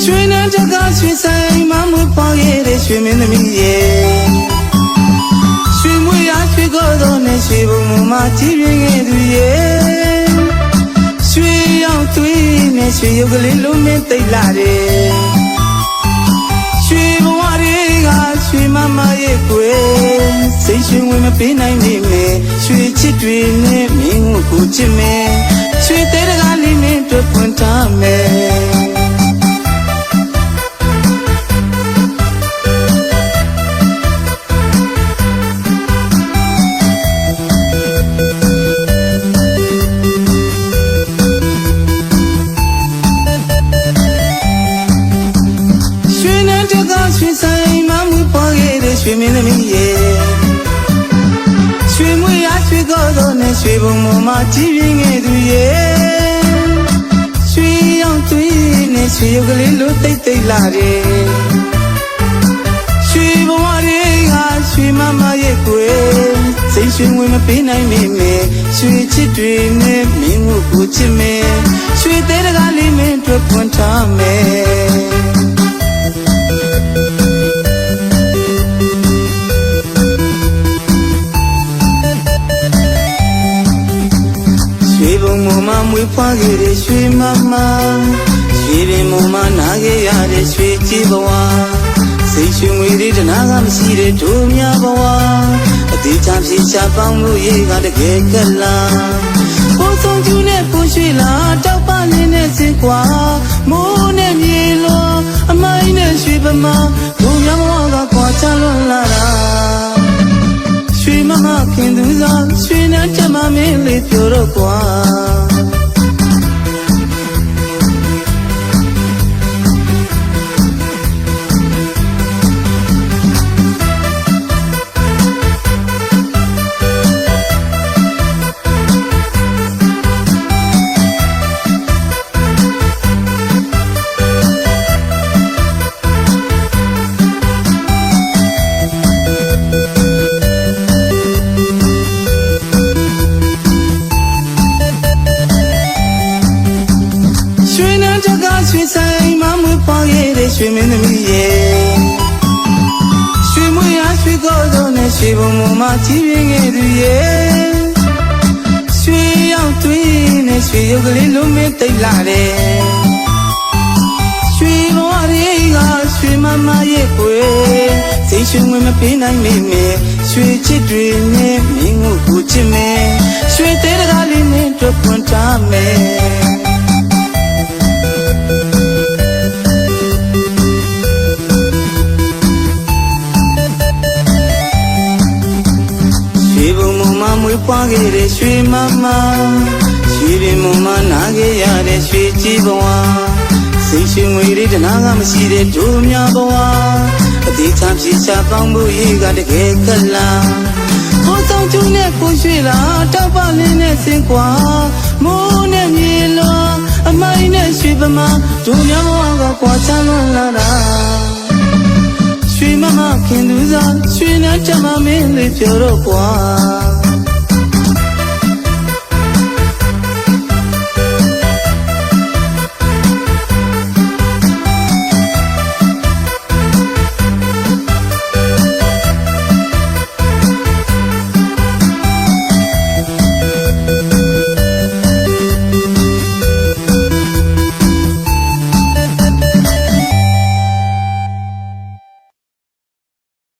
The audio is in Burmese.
ရွှေနဲ့တကားရွှေဆိုင်မမွေးဖွားခဲ့တဲ့ရွှေမင်းသမီးရဲ့ရွှေမွေရရွှေကောသောနဲ့ရွှေဘုံမှာကြီးပြင်းခဲ့သူရဲ့ရွှေရောက်သွေးနဲ့ရွှေရုပ်ကလေးလုံးနဲ့တိတ်လာတယ်ရွှေဘဝတွေကရွှေမမရဲ့ကွယ်စိတ်ရွှေဝင်မပေးနိုင်နေမယ်ရွှေချစ်တွေနဲ့မင်းကိုချစ်မယ်ရွှေတဲတကားလေးနဲ့တွေ့ပွင့်ထားမယ်ရွှေဆိုင်မမွေးပွားခဲ့တဲ့ရွှေမင်းသမီးရဲ့ရွှေမွေရရွှေကောသောနဲ့ရွှေဘုံမှာကြီးပြင်းခဲ့သူရဲ့ရွှေရောင်သွေးနဲ့ရွှေရုပ်ကလေးလိုတိတ်တိတ်လာတယ်ရွှေဘဝတွေကရွှေမမရဲ့ကွယ်စိတ်ရွှေဝင်မပေးနိုင်မိမယ်ရွှေချစ်တွေနဲ့မင်းကိုချစ်မယ်ရွှေသေးတကားလေးမင်းတွေ့ပွင့်ထားမယ်ရွှေဘုံမှာမွေးဖွားခဲ့တဲ့ရွှေမမရွှေရင်မနာခဲ့ရတဲ့ရွှေကြည်ဘဝစိတ်ရွှေငွေတွေတနာကမရှိတဲ့ဒုမြဘဝအသေးချပြေချပေါင်းလို့ရေကတကယ်ကလာပုံဆုံးကျူးနဲ့ပုံရွှေလာတောက်ပလင်းနဲ့စင်ကွာမိုးနဲ့မြေလောအမိုင်းနဲ့ရွှေပမာဒုမြဘဝကကွာချလွန်လာတာရွှေမမခင်သူစားရွှေနဲ့ချက်မမင်းလေးပြောတော့ကွာရွှေဆိုင်မမွေးဖွားခဲ့တဲ့ရွှေမင်းသမီးရဲ့ရွှေမွေရရွှေကောသောနဲ့ရွှေဘုံမှာကြီးပြင်းခဲ့သူရဲ့ရွှေရောက်သွေးနဲ့ရွှေရုပ်ကလေးလုံးမဲ့တိတ်လာတယ်ရွှေဘဝတွေကရွှေမမရဲ့ကွယ်စိတ်ရွှေဝင်မပေးနိုင်မိမယ်ရွှေချစ်တွေနဲ့မင်းကိုချစ်မယ်ရွှေသေးတကားလေးနဲ့တွေ့ပွင့်ထားမယ်မွေးဖွားခဲ့တဲ့ရွှေမမရွှေရင်မနာခဲ့ရတဲ့ရွှေကြည်ဘဝစိတ်ရွှေငွေတွေတနာကမရှိတဲ့ဒုမြဘဝအသေးချပြေချပေါင်းဖို့ရေကတကယ်ကလာကိုဆောင်ကျူးနဲ့ကိုရွှေလာတောက်ပလင်းနဲ့စင်ကွာမိုးနဲ့မြေလောအမိုင်းနဲ့ရွှေပမာဒုမြဘဝကကွာချလွန်လာတာရွှေမမခင်သူစားရွှေနဲ့ချက်မမင်းလေးပြောတော့ကွာ